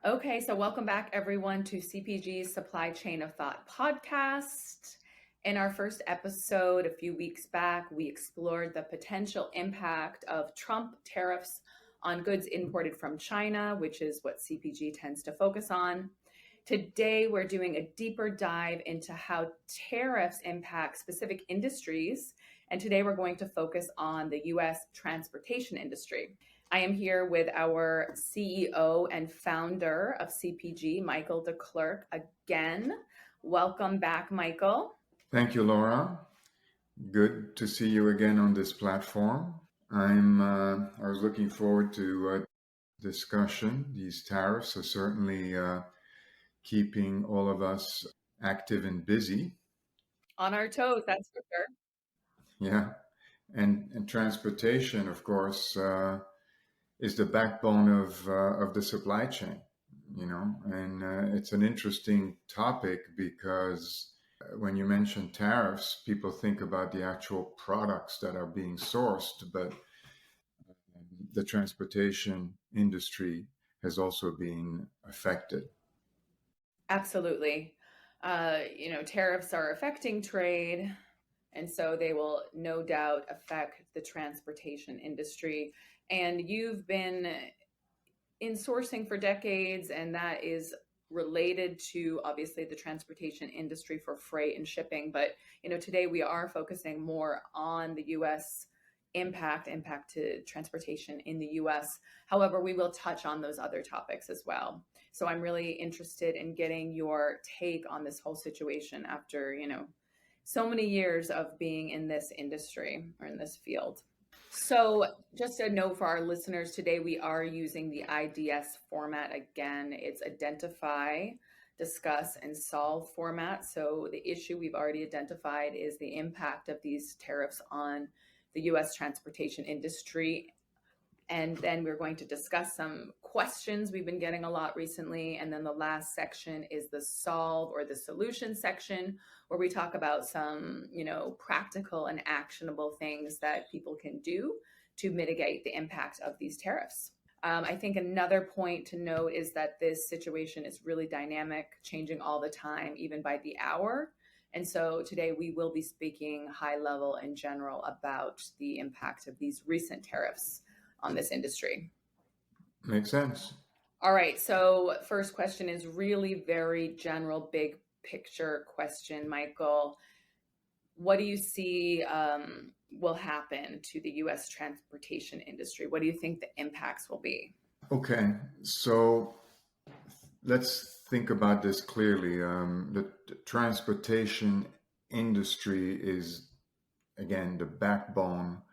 Okay, so welcome back everyone to CPG's Supply Chain of Thought podcast. In our first episode a few weeks back, we explored the potential impact of Trump tariffs on goods imported from China, which is what CPG tends to focus on. Today, we're doing a deeper dive into how tariffs impact specific industries. And today, we're going to focus on the US transportation industry. I am here with our CEO and founder of CPG, Michael de Clercq, again. Welcome back, Michael. Thank you, Laura. Good to see you again on this platform. I was looking forward to discussion. These tariffs are certainly keeping all of us active and busy. On our toes, that's for sure. Yeah, and transportation, of course, is the backbone of the supply chain. And it's an interesting topic because when you mention tariffs, people think about the actual products that are being sourced, but the transportation industry has also been affected. Absolutely. Tariffs are affecting trade, and so they will no doubt affect the transportation industry. And you've been in sourcing for decades, and that is related to obviously the transportation industry for freight and shipping. But today we are focusing more on the U.S. impact to transportation in the U.S. However, we will touch on those other topics as well. So I'm really interested in getting your take on this whole situation after so many years of being in this industry or in this field. So just a note for our listeners, today we are using the IDS format again. It's identify, discuss, and solve format. So the issue we've already identified is the impact of these tariffs on the U.S. transportation industry. And then we're going to discuss some questions we've been getting a lot recently. And then the last section is the solve or the solution section, where we talk about some, practical and actionable things that people can do to mitigate the impact of these tariffs. I think another point to note is that this situation is really dynamic, changing all the time, even by the hour. And so today we will be speaking high level in general about the impact of these recent tariffs on this industry. Makes sense. All right. So first question is really very general, big picture question, Michael. What do you see will happen to the U.S. transportation industry? What do you think the impacts will be? Okay. So let's think about this clearly. The transportation industry is, again, the backbone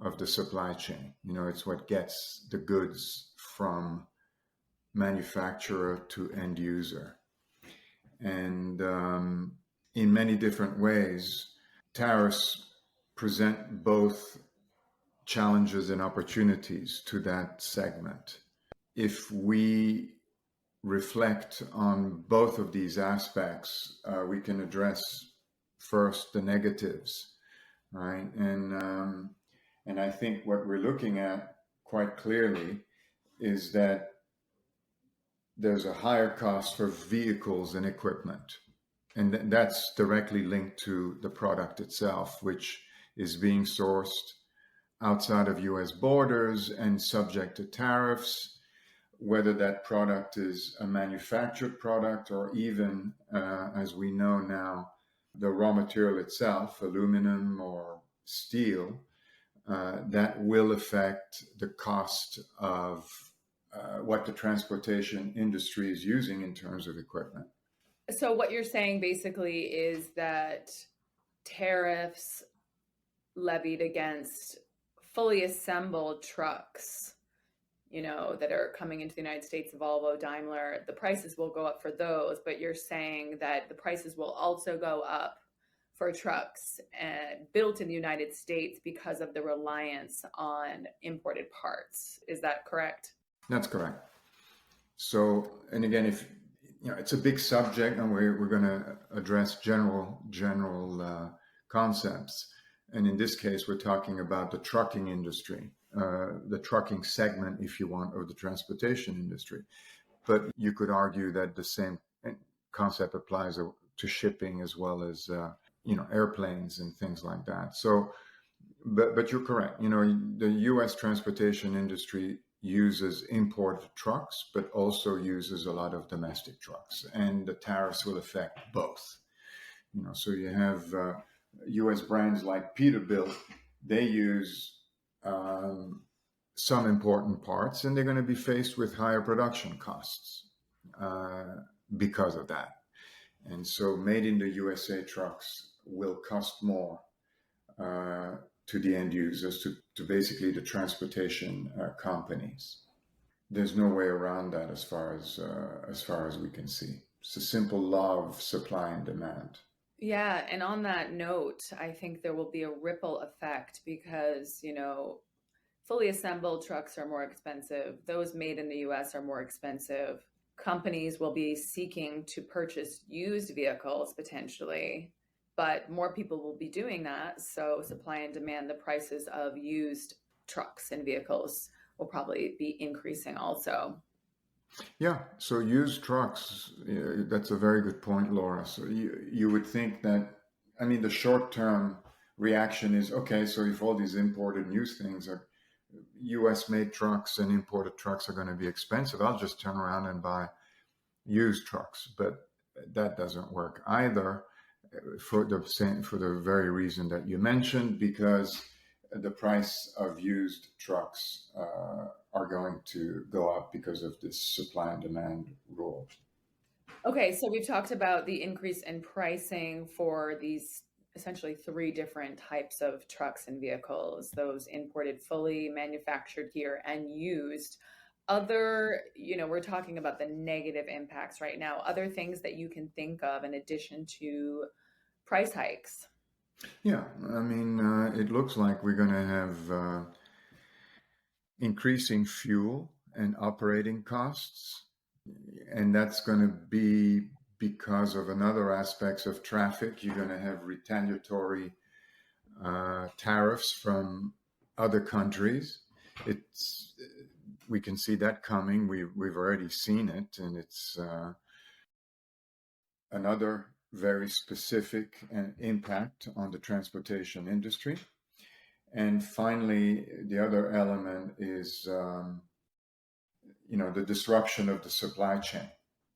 of the supply chain. It's what gets the goods from manufacturer to end user. And in many different ways, tariffs present both challenges and opportunities to that segment. If we reflect on both of these aspects, we can address first the negatives, right? And I think what we're looking at quite clearly is that there's a higher cost for vehicles and equipment. And that's directly linked to the product itself, which is being sourced outside of US borders and subject to tariffs, whether that product is a manufactured product or even, as we know now, the raw material itself, aluminum or steel, that will affect the cost of what the transportation industry is using in terms of equipment. So what you're saying basically is that tariffs levied against fully assembled trucks, that are coming into the United States, Volvo, Daimler, the prices will go up for those, but you're saying that the prices will also go up for trucks built in the United States because of the reliance on imported parts. Is that correct? That's correct. So, and again, if it's a big subject, and we're going to address general concepts. And in this case, we're talking about the trucking industry, the trucking segment, if you want, of the transportation industry. But you could argue that the same concept applies to shipping as well as airplanes and things like that. So, but you're correct. The U.S. transportation industry uses imported trucks, but also uses a lot of domestic trucks, and the tariffs will affect both. So you have U.S. brands like Peterbilt. They use some important parts, and they're going to be faced with higher production costs because of that. And so, made in the USA trucks will cost more to the end users, to basically the transportation companies. There's no way around that as far as we can see. It's a simple law of supply and demand. Yeah, and on that note, I think there will be a ripple effect because, fully assembled trucks are more expensive. Those made in the US are more expensive. Companies will be seeking to purchase used vehicles potentially, but more people will be doing that. So, supply and demand, the prices of used trucks and vehicles will probably be increasing also. Yeah, so used trucks, that's a very good point, Laura. So you would think that, I mean, the short term reaction is okay, so if all these imported new things are US made trucks and imported trucks are going to be expensive, I'll just turn around and buy used trucks. But that doesn't work either for the very reason that you mentioned, because the price of used trucks are going to go up because of this supply and demand rule. Okay, so we've talked about the increase in pricing for these essentially three different types of trucks and vehicles, those imported fully manufactured here and used. We're talking about the negative impacts right now, other things that you can think of in addition to price hikes. Yeah, I mean, it looks like we're going to have increasing fuel and operating costs, and that's going to be because of another aspects of traffic. You're going to have retaliatory tariffs from other countries. We can see that coming. We've already seen it, and it's another very specific impact on the transportation industry. And finally, the other element is the disruption of the supply chain,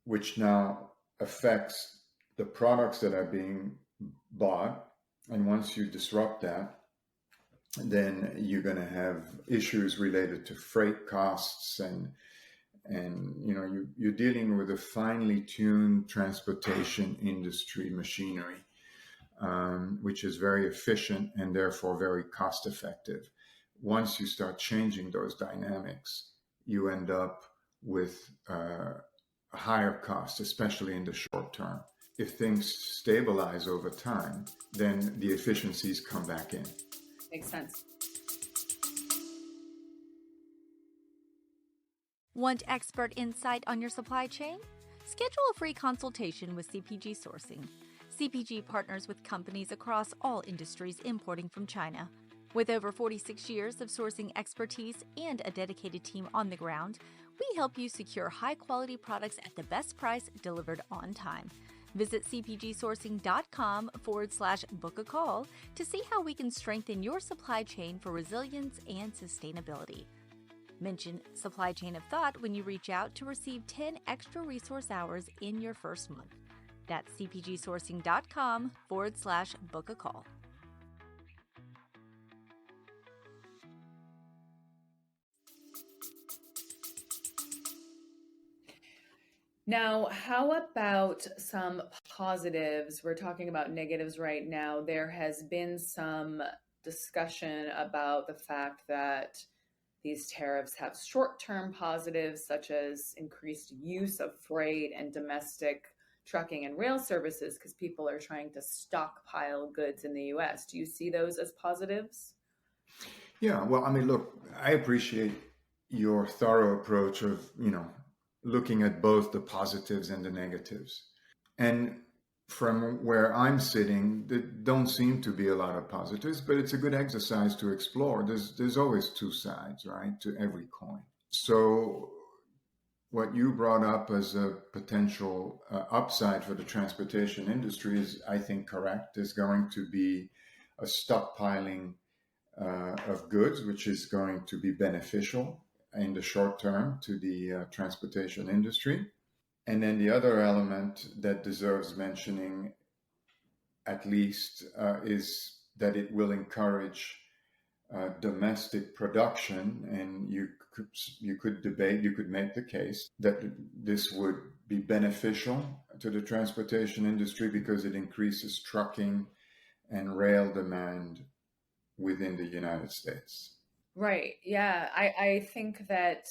which now affects the products that are being bought. And once you disrupt that, then you're going to have issues related to freight costs, and you're dealing with a finely tuned transportation industry machinery, which is very efficient and therefore very cost effective. Once you start changing those dynamics, you end up with a higher cost, especially in the short term. If things stabilize over time, then the efficiencies come back in. Makes sense. Want expert insight on your supply chain? Schedule a free consultation with CPG Sourcing. CPG partners with companies across all industries importing from China. With over 46 years of sourcing expertise and a dedicated team on the ground, we help you secure high-quality products at the best price delivered on time. Visit cpgsourcing.com/book a call to see how we can strengthen your supply chain for resilience and sustainability. Mention Supply Chain of Thought when you reach out to receive 10 extra resource hours in your first month. That's cpgsourcing.com/book a call. Now, how about some positives? We're talking about negatives right now. There has been some discussion about the fact that these tariffs have short-term positives, such as increased use of freight and domestic trucking and rail services, because people are trying to stockpile goods in the US. Do you see those as positives? Yeah, well, I mean, look, I appreciate your thorough approach of, looking at both the positives and the negatives. And from where I'm sitting, there don't seem to be a lot of positives, but it's a good exercise to explore. There's always two sides, right, to every coin. So what you brought up as a potential upside for the transportation industry is, I think, correct. There's going to be a stockpiling of goods, which is going to be beneficial in the short term to the transportation industry. And then the other element that deserves mentioning, at least, is that it will encourage domestic production, and you could make the case that this would be beneficial to the transportation industry because it increases trucking and rail demand within the United States. Right. Yeah. I think that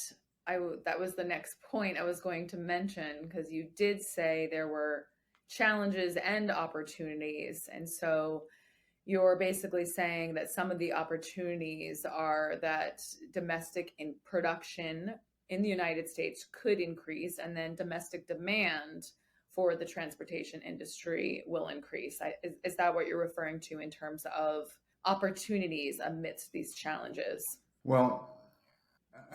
that was the next point I was going to mention, because you did say there were challenges and opportunities. And so you're basically saying that some of the opportunities are that domestic in production in the United States could increase, and then domestic demand for the transportation industry will increase. Is that what you're referring to in terms of opportunities amidst these challenges? Well,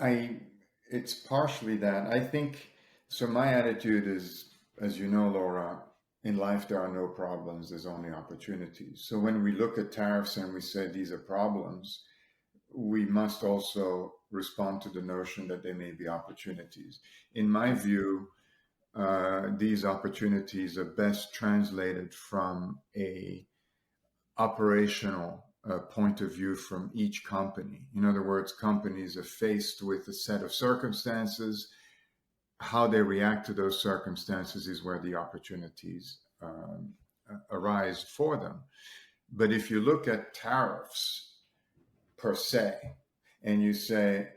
I it's partially that. I think so. My attitude is, as you know, Laura, in life there are no problems, there's only opportunities. So when we look at tariffs and we say these are problems, we must also respond to the notion that there may be opportunities. In my view, these opportunities are best translated from a operational point of view from each company. In other words, companies are faced with a set of circumstances. How they react to those circumstances is where the opportunities arise for them. But if you look at tariffs per se, and you say,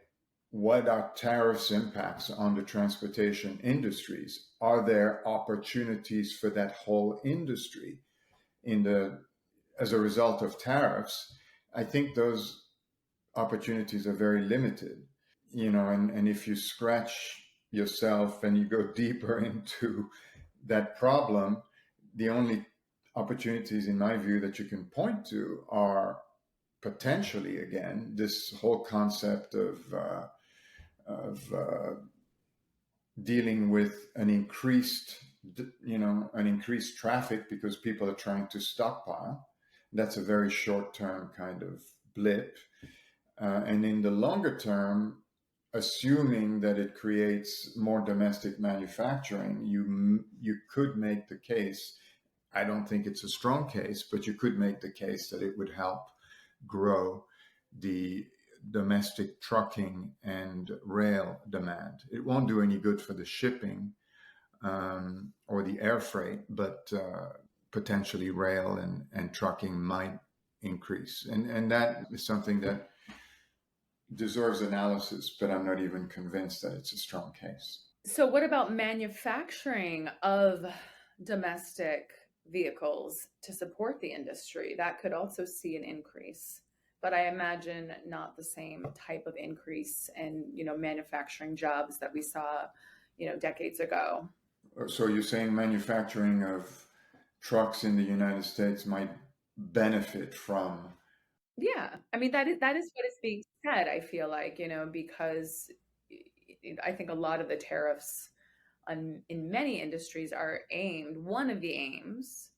what are tariffs impacts on the transportation industries? Are there opportunities for that whole industry as a result of tariffs? I think those opportunities are very limited, and if you scratch yourself and you go deeper into that problem, the only opportunities, in my view, that you can point to are potentially, again, this whole concept of dealing with an increased traffic because people are trying to stockpile. That's a very short-term kind of blip. And in the longer term, assuming that it creates more domestic manufacturing, you could make the case. I don't think it's a strong case, but you could make the case that it would help grow the domestic trucking and rail demand. It won't do any good for the shipping or the air freight, but potentially rail and trucking might increase. And that is something that deserves analysis, but I'm not even convinced that it's a strong case. So what about manufacturing of domestic vehicles to support the industry? That could also see an increase, but I imagine not the same type of increase in, manufacturing jobs that we saw, decades ago. So you're saying manufacturing of trucks in the United States might benefit from? Yeah, I mean, that is what is being said, I feel like, because I think a lot of the tariffs in many industries are aimed, one of the aims,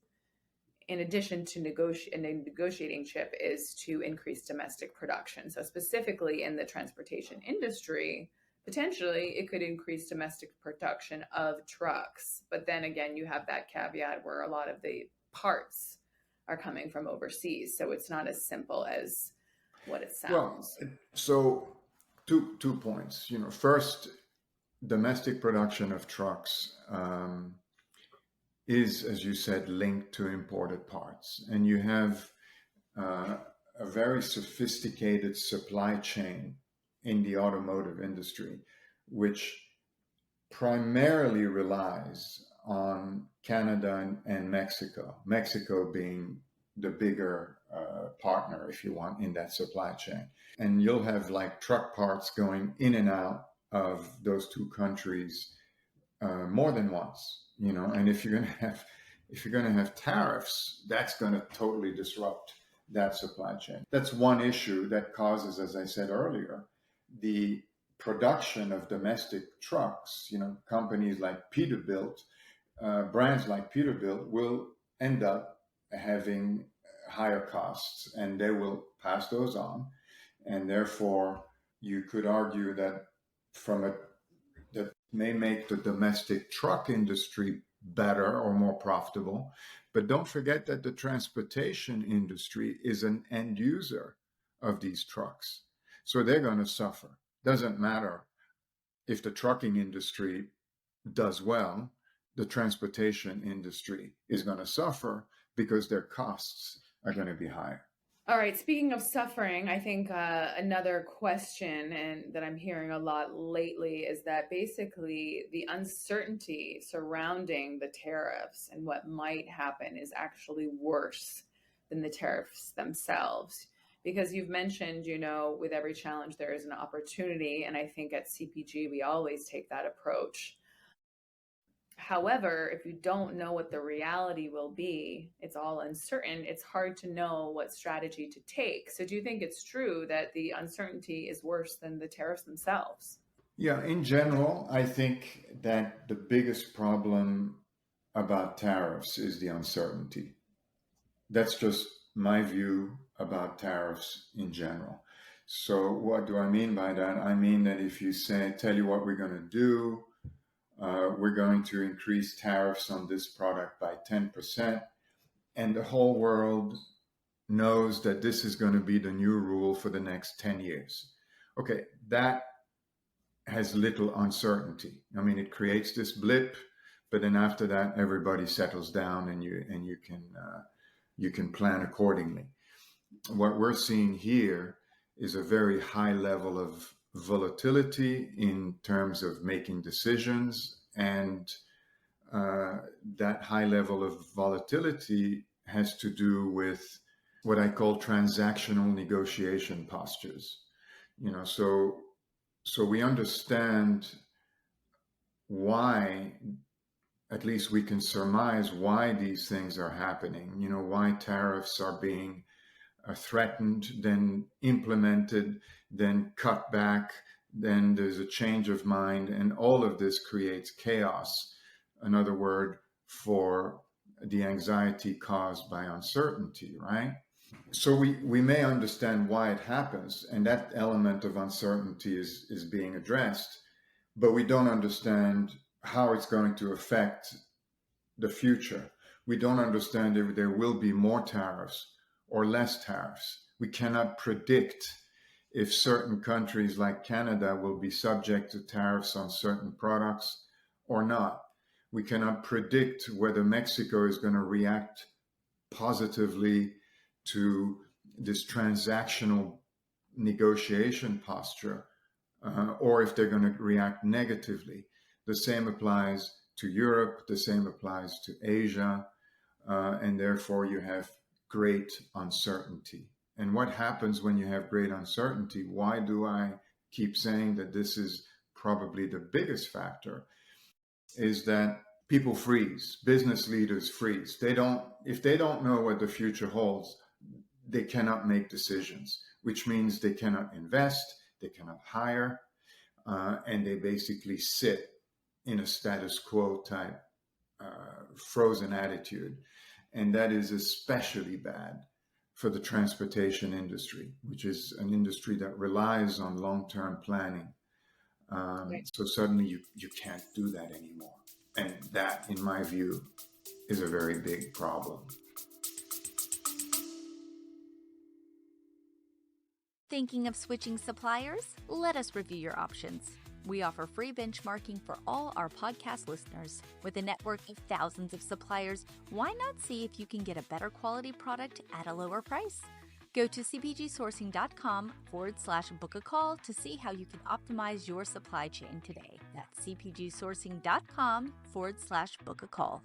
in addition to a negotiating chip, is to increase domestic production. So specifically in the transportation industry, potentially it could increase domestic production of trucks. But then again, you have that caveat where a lot of the parts are coming from overseas. So it's not as simple as what it sounds. Well, so two points. First, domestic production of trucks is, as you said, linked to imported parts. And you have a very sophisticated supply chain in the automotive industry, which primarily relies on Canada and Mexico, Mexico being the bigger partner, if you want, in that supply chain. And you'll have like truck parts going in and out of those two countries more than once, and if you're going to have tariffs, that's going to totally disrupt that supply chain. That's one issue that causes, as I said earlier, the production of domestic trucks, companies like Peterbilt, brands like Peterbilt will end up having higher costs, and they will pass those on. And therefore, you could argue that that may make the domestic truck industry better or more profitable. But don't forget that the transportation industry is an end user of these trucks. So they're going to suffer. Doesn't matter if the trucking industry does well, the transportation industry is going to suffer because their costs are going to be higher. All right. Speaking of suffering, I think another question and that I'm hearing a lot lately is that basically the uncertainty surrounding the tariffs and what might happen is actually worse than the tariffs themselves. Because you've mentioned, with every challenge, there is an opportunity. And I think at CPG, we always take that approach. However, if you don't know what the reality will be, it's all uncertain. It's hard to know what strategy to take. So do you think it's true that the uncertainty is worse than the tariffs themselves? Yeah, in general, I think that the biggest problem about tariffs is the uncertainty. That's just my view about tariffs in general. So what do I mean by that? I mean that if you tell you what we're going to do, we're going to increase tariffs on this product by 10%, and the whole world knows that this is going to be the new rule for the next 10 years. Okay, that has little uncertainty. I mean, it creates this blip, but then after that, everybody settles down, and you can plan accordingly. What we're seeing here is a very high level of volatility in terms of making decisions, and that high level of volatility has to do with what I call transactional negotiation postures. So we understand why, at least we can surmise why these things are happening, why tariffs are being threatened, then implemented, then cut back, then there's a change of mind, and all of this creates chaos. Another word for the anxiety caused by uncertainty, right? So we may understand why it happens, and that element of uncertainty is being addressed, but we don't understand how it's going to affect the future. We don't understand if there will be more tariffs or less tariffs. We cannot predict if certain countries like Canada will be subject to tariffs on certain products or not. We cannot predict whether Mexico is going to react positively to this transactional negotiation posture, or if they're going to react negatively. The same applies to Europe, the same applies to Asia, and therefore you have great uncertainty. And what happens when you have great uncertainty? Why do I keep saying that this is probably the biggest factor? Is that people freeze, business leaders freeze. If they don't know what the future holds, they cannot make decisions, which means they cannot invest, they cannot hire, and they basically sit in a status quo type frozen attitude. And that is especially bad for the transportation industry, which is an industry that relies on long-term planning. Right. So suddenly you can't do that anymore. And that, in my view, is a very big problem. Thinking of switching suppliers? Let us review your options. We offer free benchmarking for all our podcast listeners. With a network of thousands of suppliers, why not see if you can get a better quality product at a lower price? Go to cpgsourcing.com/book a call to see how you can optimize your supply chain today. That's cpgsourcing.com/book a call.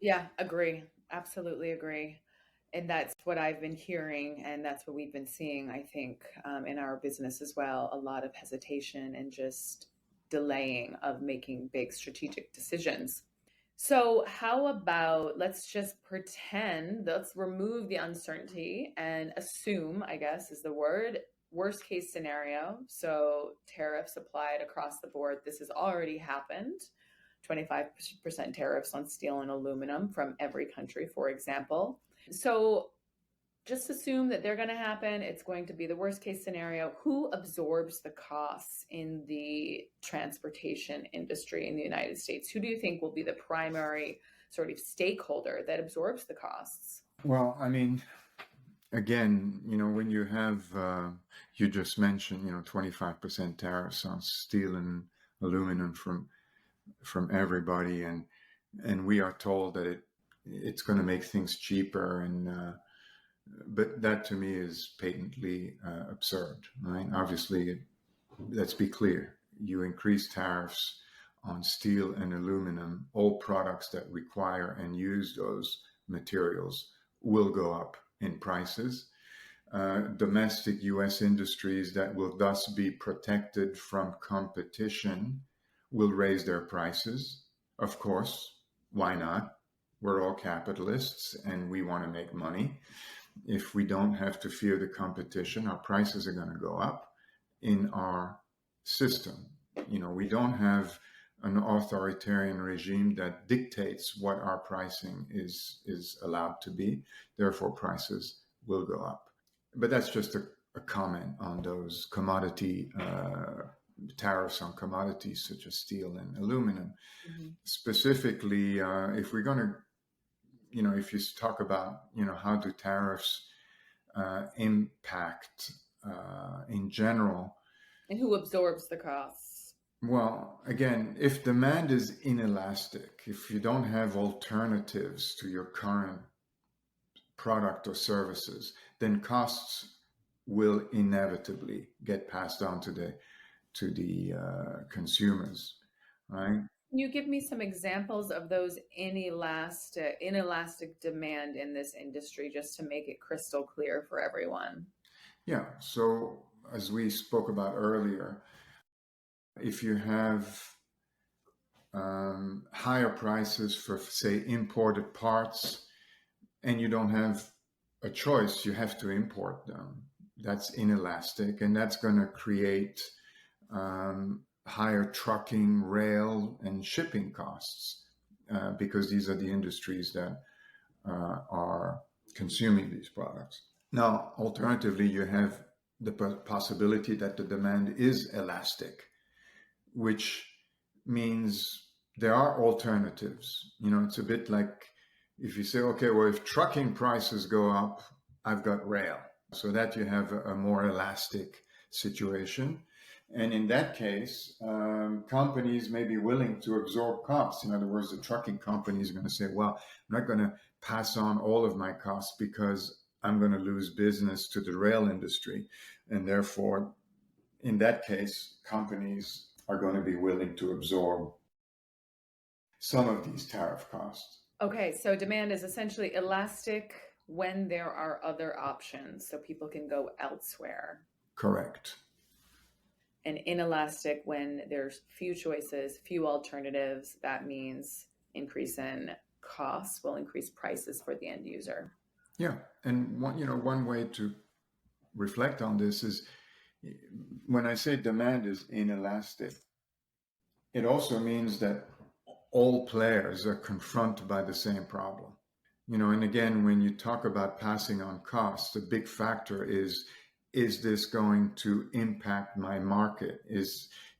Yeah, agree. Absolutely agree. And that's what I've been hearing, and that's what we've been seeing, I think, in our business as well. A lot of hesitation and just delaying of making big strategic decisions. So, how about let's just pretend, let's remove the uncertainty and assume, I guess is the word, worst case scenario. So, tariffs applied across the board. This has already happened. 25% tariffs on steel and aluminum from every country, for example. So, just assume that they're going to happen. It's going to be the worst case scenario. Who absorbs the costs in the transportation industry in the United States? Who do you think will be the primary sort of stakeholder that absorbs the costs? Well, I mean, again, when you have, you just mentioned, 25% tariffs on steel and aluminum from everybody, and we are told that it's going to make things cheaper, but that to me is patently absurd, right? Obviously, let's be clear. You increase tariffs on steel and aluminum, all products that require and use those materials will go up in prices. Domestic US industries that will thus be protected from competition will raise their prices. Of course, why not? We're all capitalists and we want to make money. If we don't have to fear the competition, our prices are going to go up in our system. We don't have an authoritarian regime that dictates what our pricing is allowed to be. Therefore, prices will go up. But that's just a comment on those commodity tariffs on commodities such as steel and aluminum. Mm-hmm. Specifically, if we're going to, if you talk about, how do tariffs impact in general. And who absorbs the costs? Well, again, if demand is inelastic, if you don't have alternatives to your current product or services, then costs will inevitably get passed on to the consumers, right? Can you give me some examples of those inelastic demand in this industry, just to make it crystal clear for everyone? Yeah. So as we spoke about earlier, if you have higher prices for, say, imported parts, and you don't have a choice, you have to import them. That's inelastic, and that's going to create higher trucking, rail, and shipping costs because these are the industries that are consuming these products. Now, alternatively, you have the possibility that the demand is elastic, which means there are alternatives. It's a bit like if you say, okay, well, if trucking prices go up, I've got rail. So that you have a more elastic situation. And in that case, companies may be willing to absorb costs. In other words, the trucking company is going to say, well, I'm not going to pass on all of my costs because I'm going to lose business to the rail industry. And therefore, in that case, companies are going to be willing to absorb some of these tariff costs. Okay, so demand is essentially elastic when there are other options, so people can go elsewhere. Correct. And inelastic when there's few choices, few alternatives. That means increase in costs will increase prices for the end user. Yeah, and one way to reflect on this is when I say demand is inelastic, it also means that all players are confronted by the same problem. And again, when you talk about passing on costs, the big factor is this going to impact my market?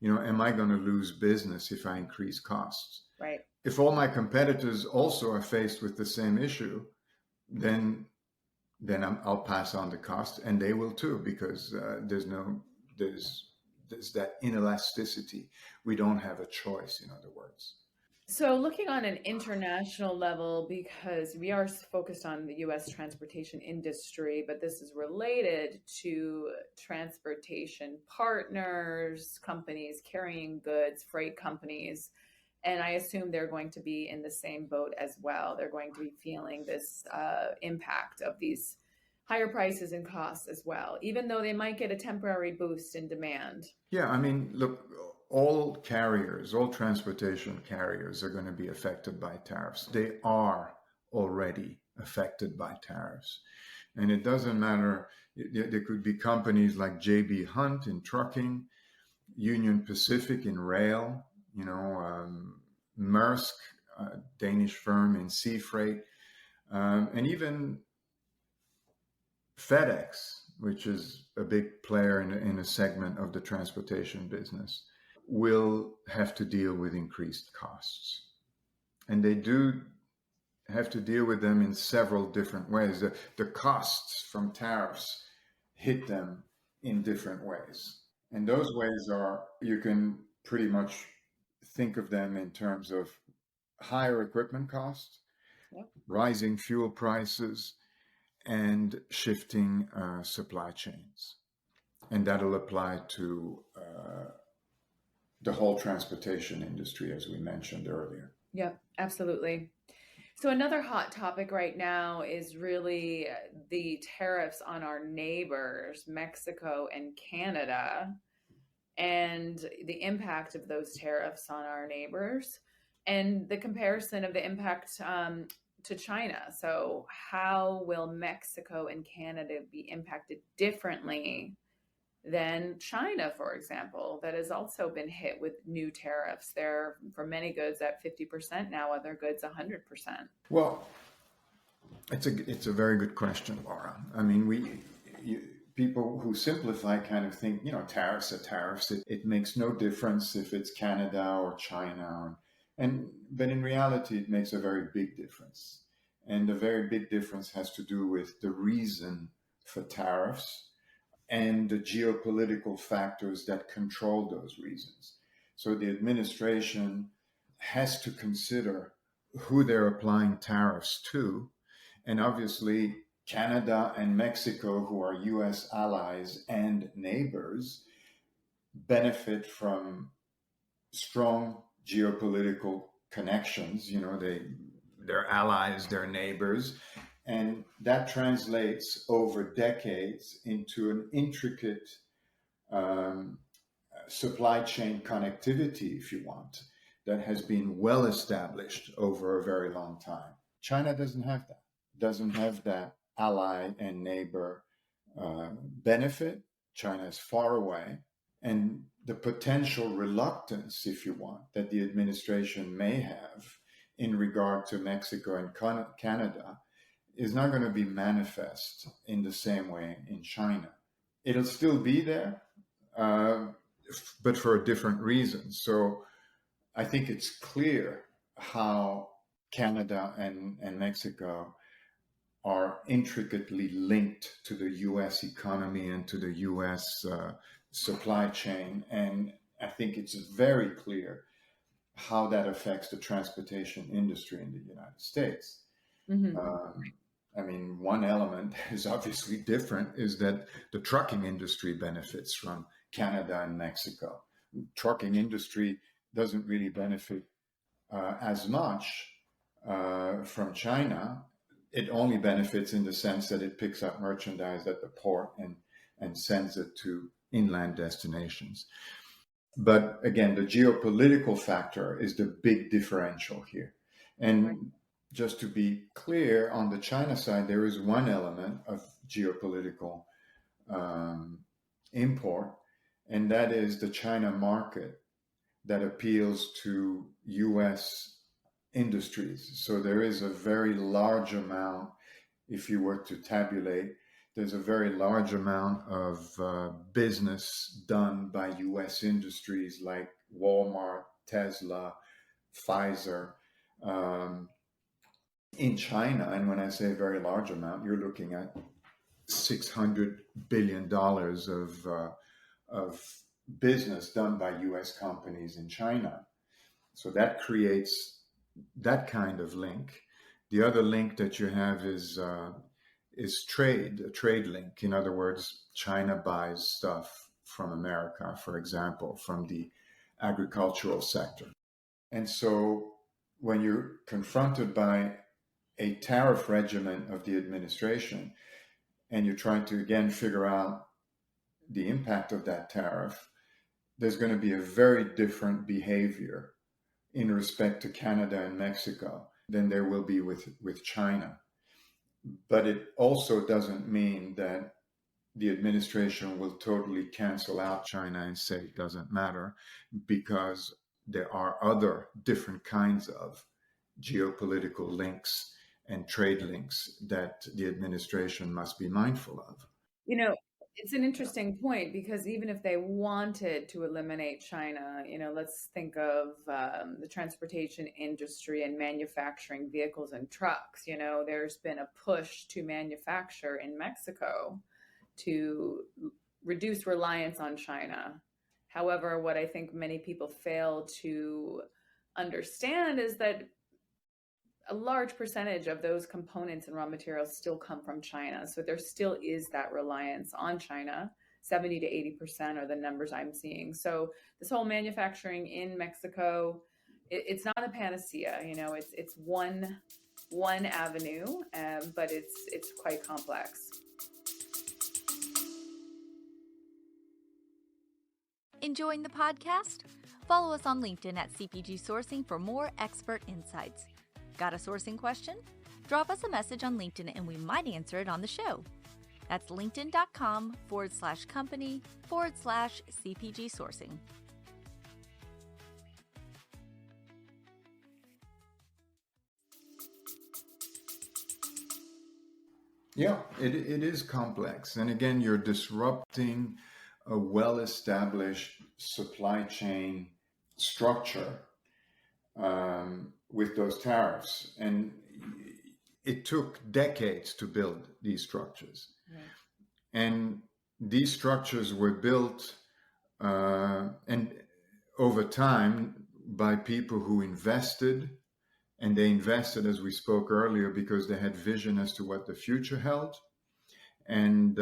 Am I going to lose business if I increase costs? Right. If all my competitors also are faced with the same issue, then I'll pass on the cost, and they will too, because there's that inelasticity. We don't have a choice, in other words. So looking on an international level, because we are focused on the U.S. transportation industry, but this is related to transportation partners, companies carrying goods, freight companies, and I assume they're going to be in the same boat as well. They're going to be feeling this impact of these higher prices and costs as well, even though they might get a temporary boost in demand. Yeah, I mean, look, all carriers, all transportation carriers are going to be affected by tariffs. They are already affected by tariffs. And it doesn't matter, there could be companies like JB Hunt in trucking, Union Pacific in rail, Maersk, Danish firm in sea freight, and even FedEx, which is a big player in a segment of the transportation business, will have to deal with increased costs. And they do have to deal with them in several different ways. The costs from tariffs hit them in different ways. And those ways are, you can pretty much think of them in terms of higher equipment costs, Yep. rising fuel prices, and shifting supply chains. And that'll apply to the whole transportation industry, as we mentioned earlier. Yep, absolutely. So another hot topic right now is really the tariffs on our neighbors, Mexico and Canada, and the impact of those tariffs on our neighbors, and the comparison of the impact to China. So how will Mexico and Canada be impacted differently than China, for example, that has also been hit with new tariffs? They're for many goods at 50% now, other goods 100%. Well, it's a very good question, Laura. I mean, people who simplify kind of think, tariffs are tariffs. It makes no difference if it's Canada or China, but in reality, it makes a very big difference. And the very big difference has to do with the reason for tariffs and the geopolitical factors that control those reasons. So the administration has to consider who they're applying tariffs to. And obviously, Canada and Mexico, who are US allies and neighbors, benefit from strong geopolitical connections. They're allies, they're neighbors. And that translates over decades into an intricate supply chain connectivity, if you want, that has been well established over a very long time. China doesn't have that ally and neighbor benefit. China is far away. And the potential reluctance, if you want, that the administration may have in regard to Mexico and Canada is not going to be manifest in the same way in China. It'll still be there, but for a different reason. So I think it's clear how Canada and Mexico are intricately linked to the US economy and to the US supply chain. And I think it's very clear how that affects the transportation industry in the United States. Mm-hmm. One element that is obviously different is that the trucking industry benefits from Canada and Mexico. Trucking industry doesn't really benefit as much from China. It only benefits in the sense that it picks up merchandise at the port and sends it to inland destinations. But again, the geopolitical factor is the big differential here. And just to be clear, on the China side, there is one element of geopolitical import, and that is the China market that appeals to US industries. So there is a very large amount, if you were to tabulate, there's a very large amount of business done by US industries like Walmart, Tesla, Pfizer, in China. And when I say very large amount, you're looking at $600 billion of business done by US companies in China. So that creates that kind of link. The other link that you have is trade, a trade link. In other words, China buys stuff from America, for example, from the agricultural sector. And so when you're confronted by a tariff regimen of the administration, and you're trying to, again, figure out the impact of that tariff, there's going to be a very different behavior in respect to Canada and Mexico than there will be with China. But it also doesn't mean that the administration will totally cancel out China and say it doesn't matter, because there are other different kinds of geopolitical links and trade links that the administration must be mindful of. You know, it's an interesting point because even if they wanted to eliminate China, let's think of the transportation industry and manufacturing vehicles and trucks. There's been a push to manufacture in Mexico to reduce reliance on China. However, what I think many people fail to understand is that a large percentage of those components and raw materials still come from China. So there still is that reliance on China. 70 to 80% are the numbers I'm seeing. So this whole manufacturing in Mexico, it's not a panacea. It's one avenue, but it's quite complex. Enjoying the podcast? Follow us on LinkedIn at CPG Sourcing for more expert insights. Got a sourcing question? Drop us a message on LinkedIn and we might answer it on the show. That's linkedin.com/company/CPG Sourcing. Yeah, it is complex. And again, you're disrupting a well-established supply chain structure with those tariffs. And it took decades to build these structures. Right. And these structures were built and over time by people who invested, and they invested, as we spoke earlier, because they had vision as to what the future held. And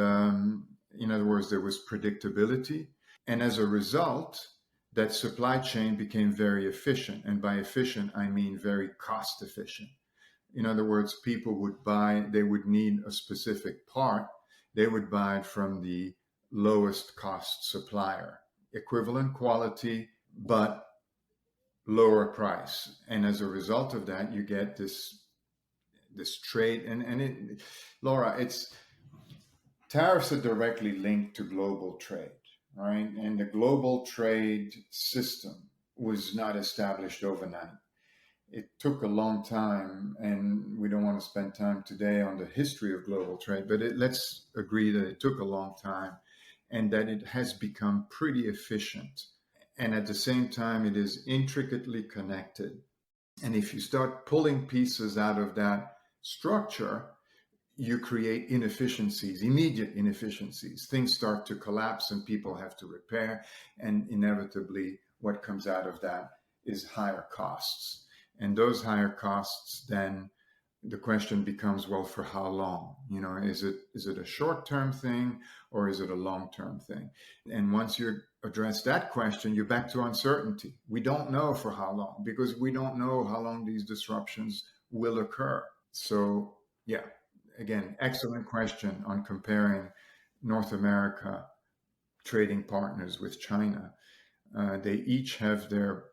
in other words, there was predictability. And as a result, that supply chain became very efficient. And by efficient, I mean very cost efficient. In other words, people would buy, they would need a specific part. They would buy it from the lowest cost supplier, equivalent quality, but lower price. And as a result of that, you get this trade. And it, Laura, tariffs are directly linked to global trade, right? And the global trade system was not established overnight. It took a long time, and we don't want to spend time today on the history of global trade, but let's agree that it took a long time and that it has become pretty efficient. And at the same time, it is intricately connected. And if you start pulling pieces out of that structure, you create inefficiencies, immediate inefficiencies. Things start to collapse and people have to repair. And inevitably, what comes out of that is higher costs. And those higher costs, then the question becomes, well, for how long? Is it a short-term thing or is it a long-term thing? And once you address that question, you're back to uncertainty. We don't know for how long, because we don't know how long these disruptions will occur. So, yeah, again, excellent question on comparing North America trading partners with China. They each have their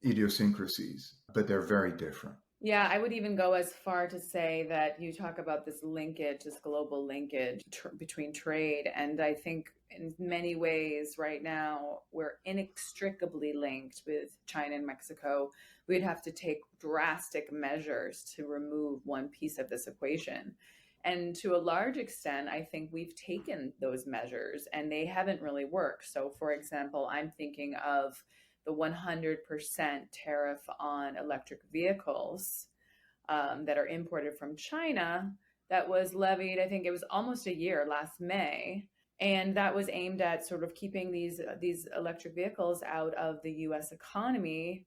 idiosyncrasies, but they're very different. Yeah, I would even go as far to say that you talk about this linkage, this global linkage between trade. And I think in many ways right now, we're inextricably linked with China and Mexico. We'd have to take drastic measures to remove one piece of this equation. And to a large extent, I think we've taken those measures and they haven't really worked. So for example, I'm thinking of the 100% tariff on electric vehicles that are imported from China that was levied, I think it was almost a year, last May. And that was aimed at sort of keeping these electric vehicles out of the US economy.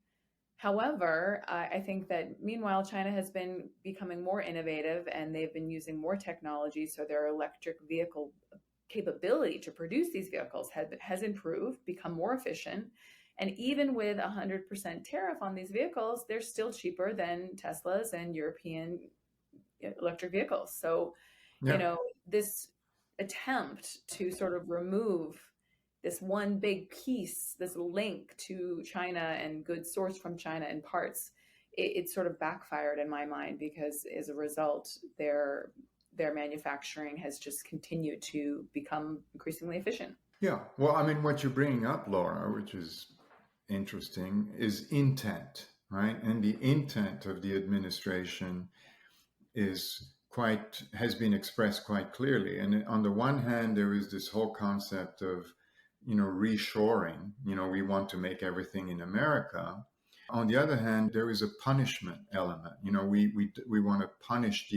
However, I think that meanwhile, China has been becoming more innovative and they've been using more technology. So their electric vehicle capability to produce these vehicles has improved, become more efficient. And even with 100% tariff on these vehicles, they're still cheaper than Teslas and European electric vehicles. So, this attempt to sort of remove this one big piece, this link to China and goods sourced from China and parts, it sort of backfired in my mind, because as a result, their manufacturing has just continued to become increasingly efficient. Yeah. Well, I mean, what you're bringing up, Laura, which is interesting, is intent, right? And the intent of the administration has been expressed quite clearly. And on the one hand, there is this whole concept of, reshoring. We want to make everything in America. On the other hand, there is a punishment element. We want to punish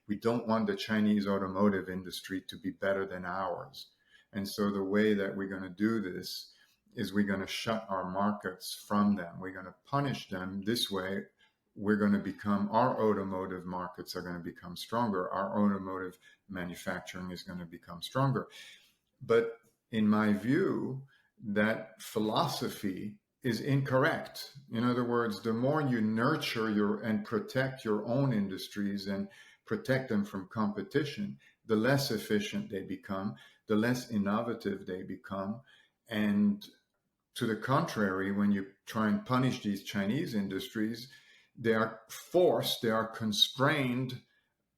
we don't want the Chinese automotive industry to be better than ours. And so the way that we're going to do this is we're going to shut our markets from them. We're going to punish them. This way, our automotive markets are going to become stronger. Our automotive manufacturing is going to become stronger. But in my view, that philosophy is incorrect. In other words, the more you nurture and protect your own industries and protect them from competition, the less efficient they become, the less innovative they become. And to the contrary, when you try and punish these Chinese industries, they are constrained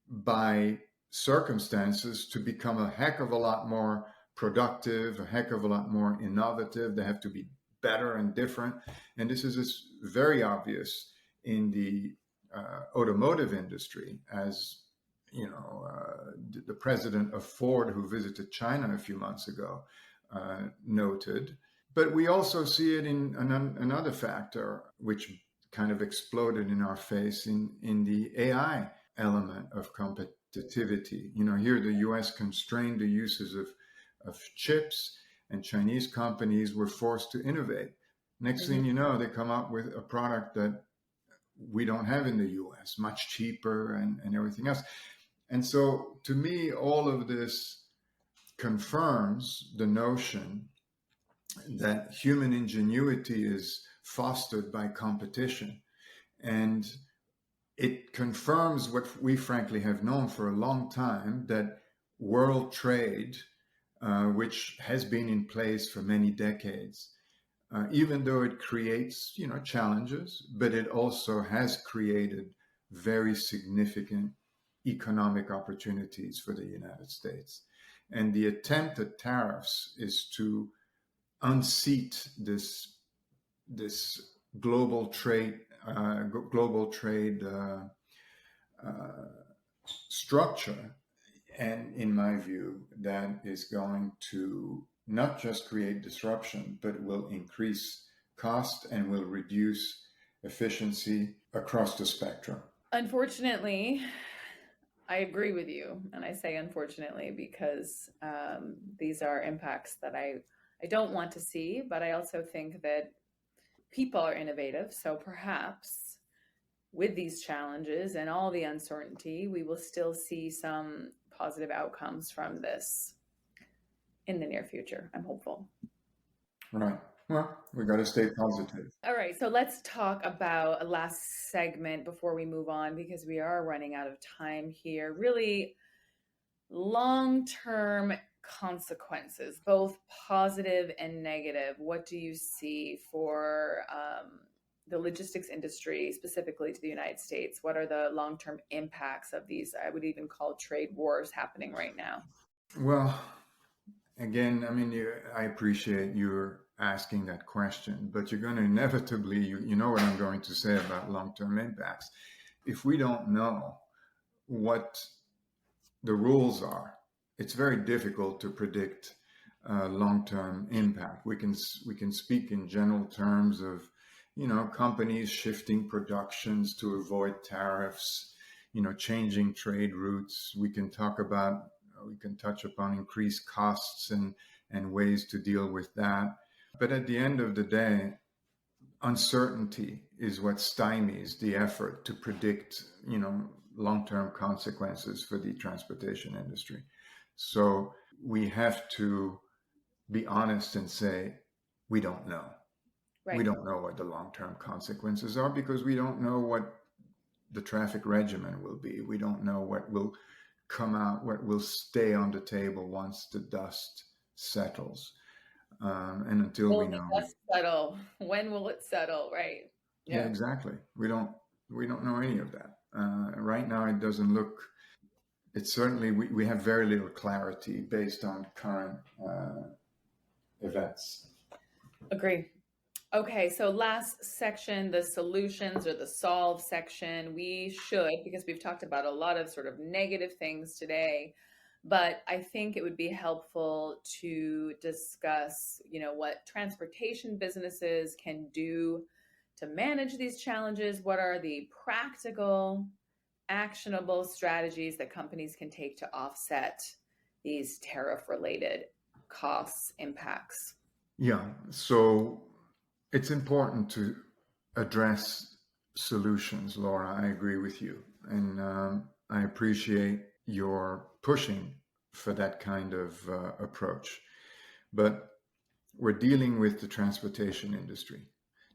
by circumstances to become a heck of a lot more productive, a heck of a lot more innovative. They have to be better and different. And this is very obvious in the automotive industry, as the president of Ford, who visited China a few months ago, noted. But we also see it in another factor, which kind of exploded in our face in the AI element of competitivity. Here the US constrained the uses of chips, and Chinese companies were forced to innovate. Next thing you know, they come up with a product that we don't have in the US, much cheaper and everything else. And so to me, all of this confirms the notion that human ingenuity is fostered by competition. And it confirms what we frankly have known for a long time, that world trade, which has been in place for many decades, even though it creates, challenges, but it also has created very significant economic opportunities for the United States. And the attempt at tariffs is to unseat this global trade structure. And in my view, that is going to not just create disruption, but it will increase cost and will reduce efficiency across the spectrum. Unfortunately, I agree with you. And I say unfortunately because these are impacts that I don't want to see, but I also think that people are innovative. So perhaps with these challenges and all the uncertainty, we will still see some positive outcomes from this in the near future. I'm hopeful. Right. Well, we got to stay positive. All right. So let's talk about a last segment before we move on, because we are running out of time here. Really long-term consequences, both positive and negative. What do you see for the logistics industry, specifically to the United States? What are the long-term impacts of these, I would even call trade wars, happening right now? Well, again, I mean, I appreciate your asking that question, but you're going to inevitably, you know what I'm going to say about long-term impacts. If we don't know what the rules are, it's very difficult to predict long-term impact. We can speak in general terms of, companies shifting productions to avoid tariffs, changing trade routes. We can touch upon increased costs and ways to deal with that. But at the end of the day, uncertainty is what stymies the effort to predict, long-term consequences for the transportation industry. So we have to be honest and say, we don't know. Right. We don't know what the long-term consequences are, because we don't know what the traffic regimen will be. We don't know what will come out, what will stay on the table once the dust settles. And until we Will the know, dust settle? When will it settle? Right. yeah, Yeah. exactly. We don't know any of that. Right now, it doesn't look. It's certainly we have very little clarity based on current events. Agree. Okay, so last section, the solutions or the solve section, we should, because we've talked about a lot of sort of negative things today, but I think it would be helpful to discuss, what transportation businesses can do to manage these challenges. What are the practical, actionable strategies that companies can take to offset these tariff-related costs, impacts? Yeah. So it's important to address solutions, Laura. I agree with you. And I appreciate your pushing for that kind of approach. But we're dealing with the transportation industry.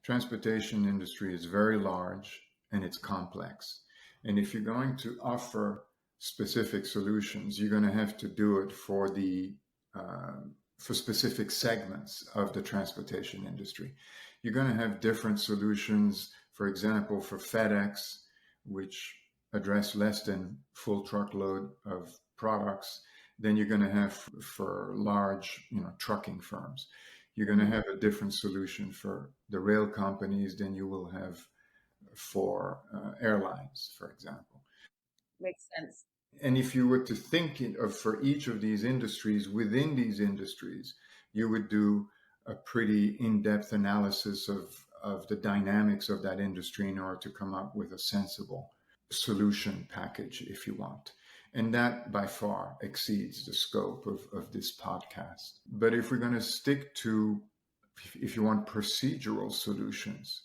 Transportation industry is very large and it's complex. And if you're going to offer specific solutions, you're going to have to do it uh, for specific segments of the transportation industry. You're going to have different solutions, for example, for FedEx, which address less than full truckload of products, than you're going to have for large, trucking firms. You're going to have a different solution for the rail companies than you will have for airlines, for example. Makes sense. And if you were to think of for each of these industries, within these industries, you would do a pretty in-depth analysis of the dynamics of that industry in order to come up with a sensible solution package, if you want. And that by far exceeds the scope of this podcast. But if we're going to stick to, if you want, procedural solutions,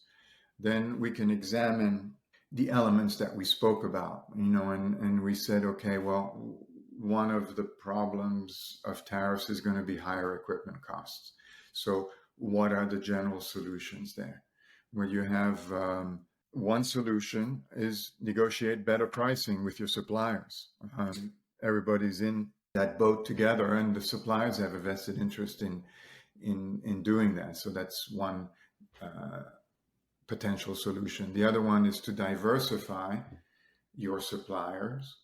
then we can examine the elements that we spoke about, and we said, okay, well, one of the problems of tariffs is going to be higher equipment costs. So what are the general solutions there? Where you have one solution is negotiate better pricing with your suppliers. Everybody's in that boat together, and the suppliers have a vested interest in doing that. So that's one potential solution. The other one is to diversify your suppliers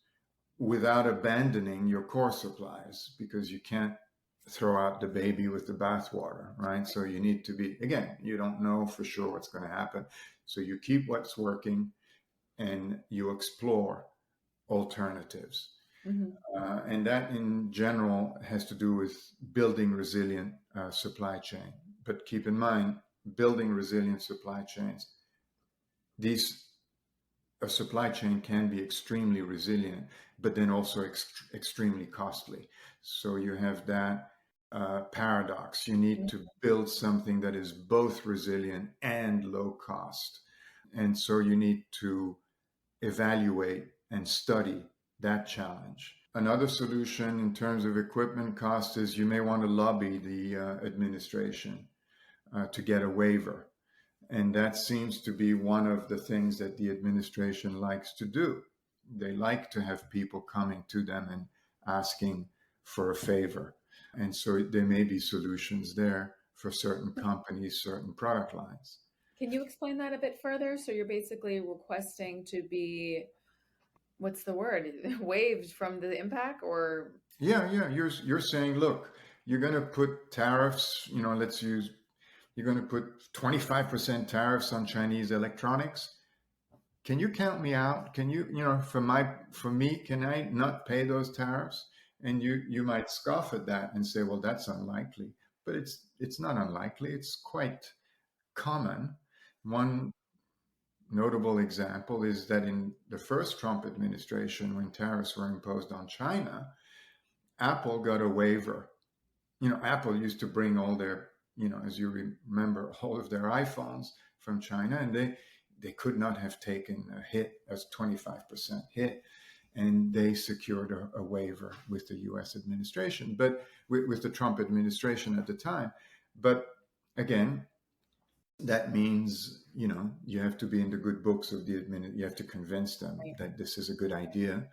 without abandoning your core suppliers, because you can't throw out the baby with the bathwater, right? So you need to be, again, you don't know for sure what's going to happen. So you keep what's working and you explore alternatives. And that in general has to do with building resilient supply chain. But keep in mind, building resilient supply chains, a supply chain can be extremely resilient, but then also extremely costly. So you have that paradox. You need to build something that is both resilient and low cost. And so you need to evaluate and study that challenge. Another solution in terms of equipment cost is you may want to lobby the administration to get a waiver. And that seems to be one of the things that the administration likes to do. They like to have people coming to them and asking for a favor. And so there may be solutions there for certain companies, certain product lines. Can you explain that a bit further? So you're basically requesting to be, what's the word, waived from the impact, or? Yeah. You're saying, look, you're going to put tariffs, you're going to put 25% tariffs on Chinese electronics. Can you count me out? Can you, for me, can I not pay those tariffs? And you might scoff at that and say, well, that's unlikely. But it's not unlikely. It's quite common. One notable example is that in the first Trump administration, when tariffs were imposed on China, Apple got a waiver. Apple used to bring all their, as you remember, all of their iPhones from China, and they could not have taken a hit, as 25% hit, and they secured a waiver with the U.S. administration, but with the Trump administration at the time. But again, that means, you have to be in the good books of the you have to convince them that this is a good idea.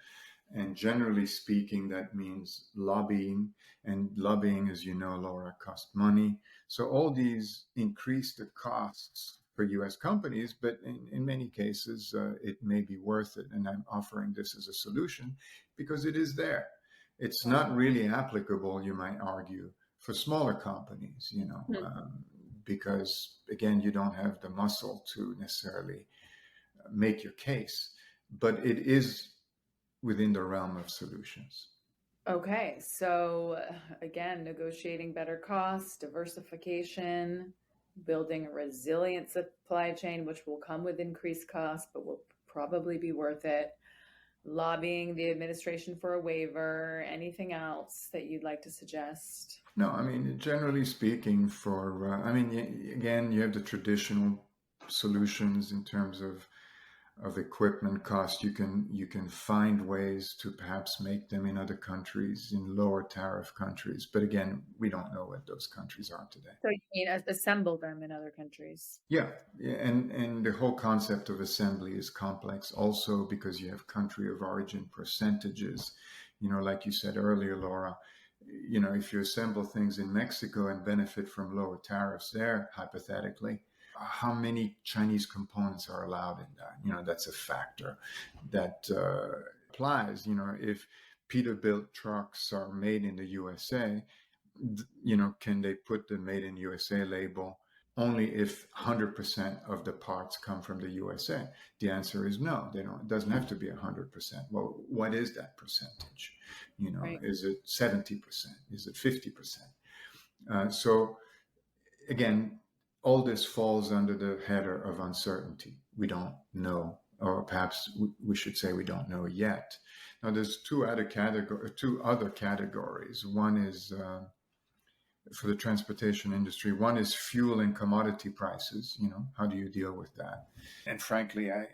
And generally speaking, that means lobbying. And lobbying, as you know, Laura, costs money. So all these increase the costs for US companies, but in many cases, it may be worth it. And I'm offering this as a solution because it is there. It's not really applicable, you might argue, for smaller companies, because again, you don't have the muscle to necessarily make your case, but it is within the realm of solutions. Okay, so again, negotiating better costs, diversification, building a resilient supply chain, which will come with increased costs, but will probably be worth it. Lobbying the administration for a waiver. Anything else that you'd like to suggest? No, I mean, generally speaking, again, you have the traditional solutions in terms of equipment cost. You can find ways to perhaps make them in other countries, in lower tariff countries. But again, we don't know what those countries are today. So you mean assemble them in other countries? Yeah, and the whole concept of assembly is complex also because you have country of origin percentages. Like you said earlier, Laura, if you assemble things in Mexico and benefit from lower tariffs there, hypothetically, how many Chinese components are allowed in that? That's a factor that applies. If Peterbilt trucks are made in the USA, can they put the made in USA label only if 100% of the parts come from the USA? The answer is no, they don't. It doesn't have to be 100%. Well, what is that percentage? Right. Is it 70%? Is it 50%? So again, all this falls under the header of uncertainty. We don't know, or perhaps we should say we don't know yet. Now, there's two other categories. One is for the transportation industry. One is fuel and commodity prices. How do you deal with that? And frankly, I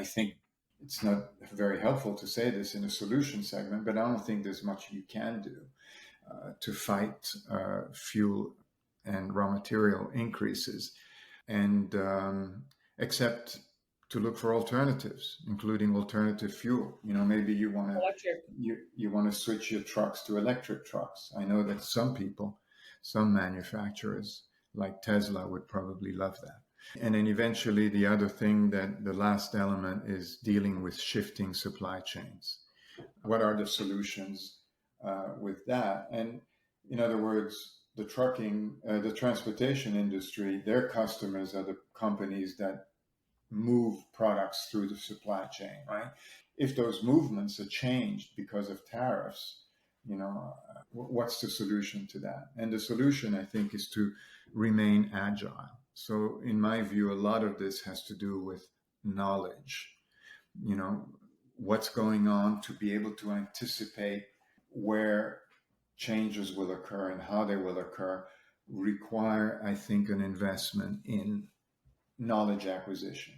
think it's not very helpful to say this in a solution segment, but I don't think there's much you can do to fight fuel and raw material increases, and except to look for alternatives, including alternative fuel. Maybe you want to switch your trucks to electric trucks. I know that some manufacturers like Tesla would probably love that. And then eventually the other thing, that the last element, is dealing with shifting supply chains. What are the solutions with that? And in other words, the transportation industry, their customers are the companies that move products through the supply chain, right? If those movements are changed because of tariffs, what's the solution to that? And the solution, I think, is to remain agile. So in my view, a lot of this has to do with knowledge, what's going on, to be able to anticipate where changes will occur and how they will occur, require, I think, an investment in knowledge acquisition.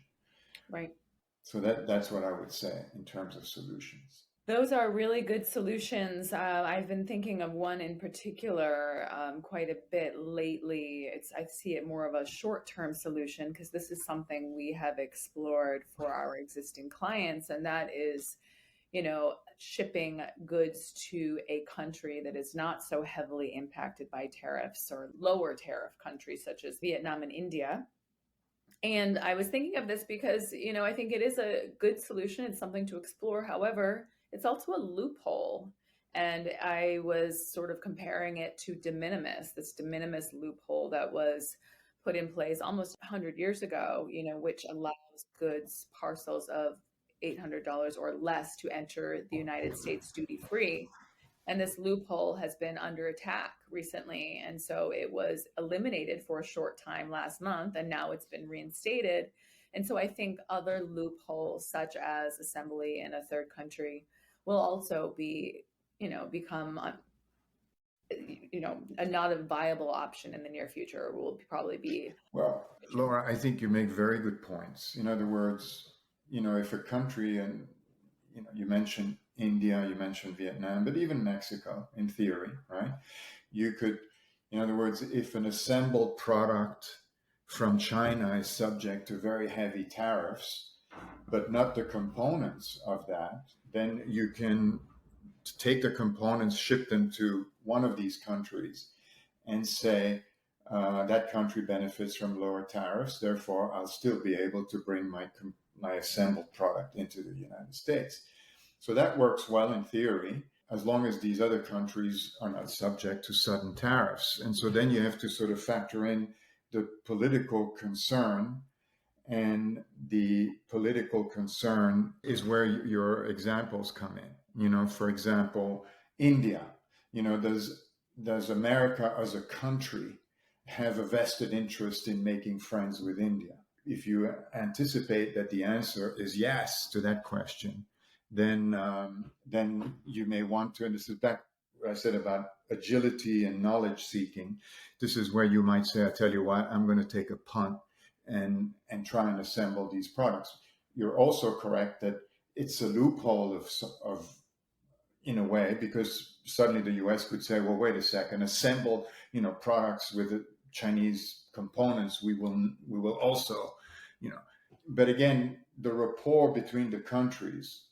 Right. So that's what I would say in terms of solutions. Those are really good solutions. I've been thinking of one in particular quite a bit lately. I see it more of a short-term solution because this is something we have explored for our existing clients, and that is, shipping goods to a country that is not so heavily impacted by tariffs, or lower tariff countries such as Vietnam and India. And I was thinking of this because, I think it is a good solution. It's something to explore. However, it's also a loophole. And I was sort of comparing it to this de minimis loophole that was put in place almost 100 years ago, which allows goods, parcels of $800 or less, to enter the United States duty-free. And this loophole has been under attack recently. And so it was eliminated for a short time last month, and now it's been reinstated. And so I think other loopholes, such as assembly in a third country, will also become not a viable option in the near future. It will probably be. Well, Laura, I think you make very good points. In other words, if a country, and you mentioned India, you mentioned Vietnam, but even Mexico, in theory, right? You could, in other words, if an assembled product from China is subject to very heavy tariffs, but not the components of that, then you can take the components, ship them to one of these countries, and say that country benefits from lower tariffs. Therefore, I'll still be able to bring my assembled product into the United States. So that works well in theory, as long as these other countries are not subject to sudden tariffs. And so then you have to sort of factor in the political concern. And the political concern is where your examples come in. For example, India. Does America as a country have a vested interest in making friends with India? If you anticipate that the answer is yes to that question, then you may want to, and this is back what I said about agility and knowledge seeking. This is where you might say, I tell you what, I'm going to take a punt and try and assemble these products. You're also correct that it's a loophole of in a way, because suddenly the US could say, well, wait a second, assemble products with the Chinese components, we will also, but again, the rapport between the countries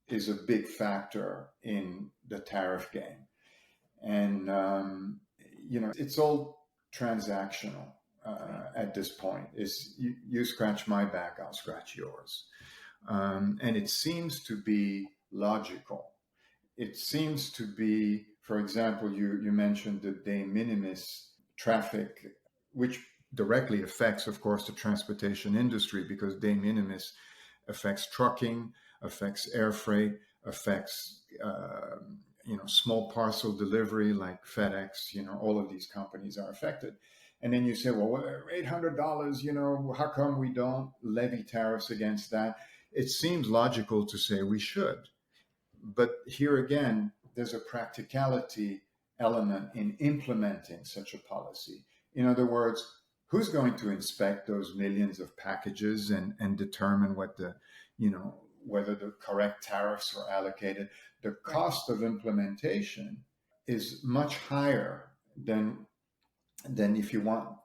is a big factor in the tariff game. And it's all transactional at this point. Is you scratch my back, I'll scratch yours. And it seems to be logical. It seems to be, for example, you mentioned the de minimis traffic, which directly affects, of course, the transportation industry, because de minimis affects trucking, affects air freight, affects small parcel delivery like FedEx. All of these companies are affected. And then you say, well, $800, how come we don't levy tariffs against that? It seems logical to say we should. But here again, there's a practicality element in implementing such a policy. In other words, who's going to inspect those millions of packages and determine whether the correct tariffs are allocated? The cost of implementation is much higher than if you want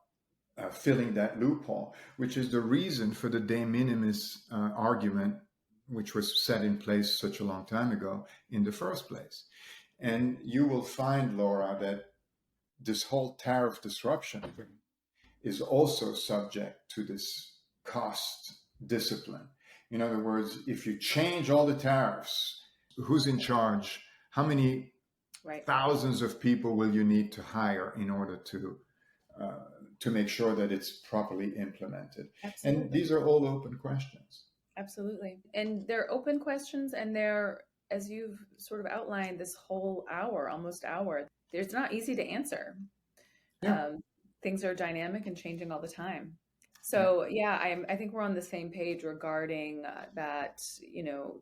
filling that loophole, which is the reason for the de minimis argument, which was set in place such a long time ago in the first place. And you will find, Laura, that this whole tariff disruption is also subject to this cost discipline. In other words, if you change all the tariffs, who's in charge? How many thousands of people will you need to hire in order to make sure that it's properly implemented? Absolutely. And these are all open questions. Absolutely. And they're open questions, and they're, as you've sort of outlined this whole hour, almost hour, it's not easy to answer. Yeah. Things are dynamic and changing all the time. So I think we're on the same page regarding that,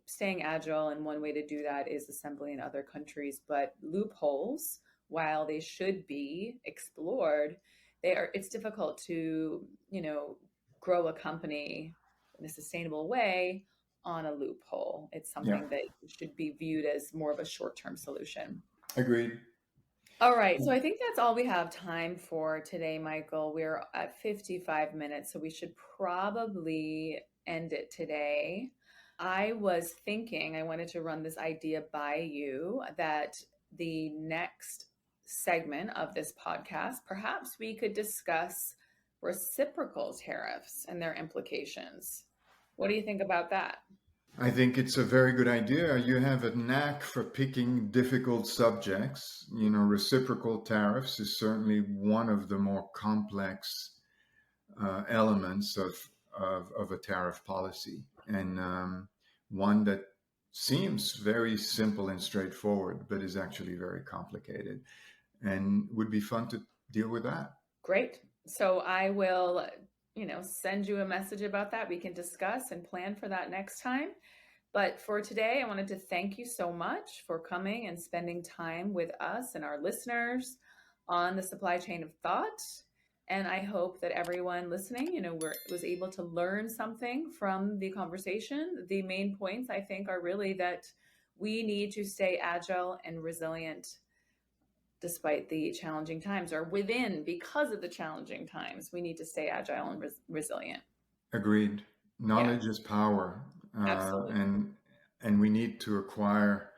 staying agile. And one way to do that is assembling in other countries. But loopholes, while they should be explored, it's difficult to, grow a company in a sustainable way on a loophole. It's something that should be viewed as more of a short-term solution. Agreed. All right. So I think that's all we have time for today, Michael. We're at 55 minutes, so we should probably end it today. I was thinking, I wanted to run this idea by you, that the next segment of this podcast, perhaps we could discuss reciprocal tariffs and their implications. What do you think about that? I think it's a very good idea. You have a knack for picking difficult subjects. Reciprocal tariffs is certainly one of the more complex elements of a tariff policy, and one that seems very simple and straightforward, but is actually very complicated, and would be fun to deal with that. Great. So I will send you a message about that. We can discuss and plan for that next time. But for today, I wanted to thank you so much for coming and spending time with us and our listeners on the supply chain of thought. And I hope that everyone listening, was able to learn something from the conversation. The main points, I think, are really that we need to stay agile and resilient despite the challenging times, or because of the challenging times, we need to stay agile and resilient. Agreed. Knowledge is power. Absolutely. and we need to acquire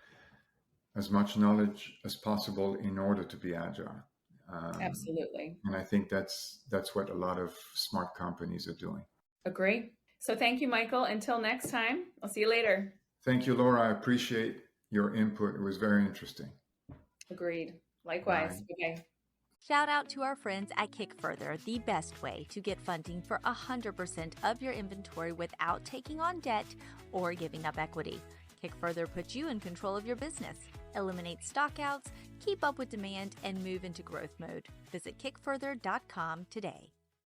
as much knowledge as possible in order to be agile. Absolutely. And I think that's what a lot of smart companies are doing. Agree. So thank you, Michael. Until next time, I'll see you later. Thank you, Laura. I appreciate your input. It was very interesting. Agreed. Likewise. Bye. Okay. Shout out to our friends at KickFurther, the best way to get funding for 100% of your inventory without taking on debt or giving up equity. KickFurther puts you in control of your business, eliminates stockouts, keep up with demand, and move into growth mode. Visit kickfurther.com today.